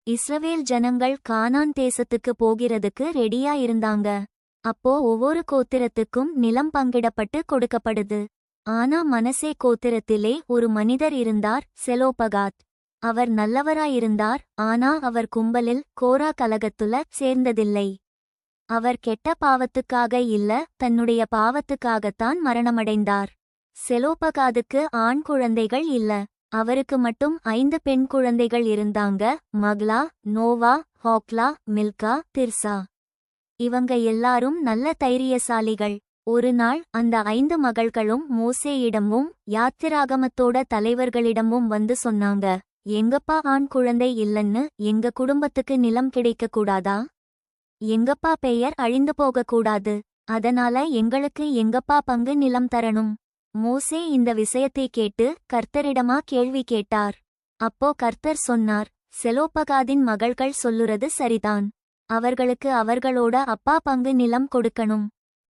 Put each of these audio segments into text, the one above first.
இஸ்ரவேல் ஜனங்கள் கானான் தேசத்துக்கு போகிறதுக்கு ரெடியா இருந்தாங்க. அப்போ ஒவ்வொரு கோத்திரத்துக்கும் நிலம் பங்கிடப்பட்டு கொடுக்கப்படுது. ஆனா மனசே கோத்திரத்திலே ஒரு மனிதர் இருந்தார், செலோபகாத். அவர் நல்லவராயிருந்தார், ஆனா அவர் கும்பலில் கோரா கலகத்துல சேர்ந்ததில்லை. அவர் கெட்ட பாவத்துக்காக இல்ல, தன்னுடைய பாவத்துக்காகத்தான் மரணமடைந்தார். செலோபகாதுக்கு ஆண் குழந்தைகள் இல்ல. அவருக்கு மட்டும் 5 பெண் குழந்தைகள் இருந்தாங்க, மக்லா, நோவா, ஹோக்லா, மில்கா, திர்சா. இவங்க எல்லாரும் நல்ல தைரியசாலிகள். ஒரு நாள் அந்த 5 மகள்களும் மோசேயிடமும் யாத்திராகமத்தோட தலைவர்களிடமும் வந்து சொன்னாங்க, எங்கப்பா ஆண் குழந்தை இல்லன்னு எங்க குடும்பத்துக்கு நிலம் கிடைக்க கூடாதா? எங்கப்பா பெயர் அழிந்து போகக்கூடாது. அதனால எங்களுக்கு எங்கப்பா பங்கு நிலம் தரணும். மோசே இந்த விஷயத்தை கேட்டு கர்த்தரிடமா கேள்வி கேட்டார். அப்போ கர்த்தர் சொன்னார், செலோபகாதின் மகள்கள் சொல்லுறது சரிதான். அவர்களுக்கு அவர்களோட அப்பா பங்கு நிலம் கொடுக்கணும்.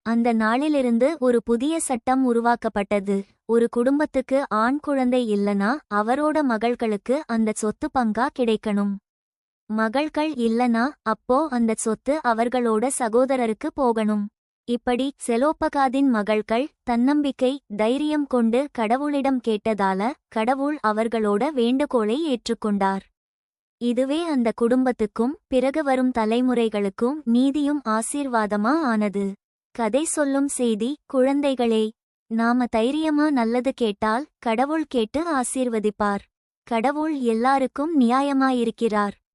அந்த நாளிலிருந்து ஒரு புதிய சட்டம் உருவாக்கப்பட்டது. ஒரு குடும்பத்துக்கு ஆண் குழந்தை இல்லனா அவரோட மகள்களுக்கு அந்த சொத்து பங்கா கிடைக்கணும். மகள்கள் இல்லனா அப்போ அந்த சொத்து அவர்களோட சகோதரருக்கு போகணும். இப்படி செலோபகாதின் மகள்கள் தன்னம்பிக்கை, தைரியம் கொண்டு கடவுளிடம் கேட்டதால கடவுள் அவர்களோட வேண்டுகோளை ஏற்றுக்கொண்டார். இதுவே அந்த குடும்பத்துக்கும் பிறகு வரும் தலைமுறைகளுக்கும் நீதியும் ஆசீர்வாதமா ஆனது. கதை சொல்லும் செய்தி: குழந்தைகளே, நாம தைரியமா நல்லது கேட்டால் கடவுள் கேட்டு ஆசீர்வதிப்பார். கடவுள் எல்லாருக்கும் நியாயமாயிருக்கிறார்.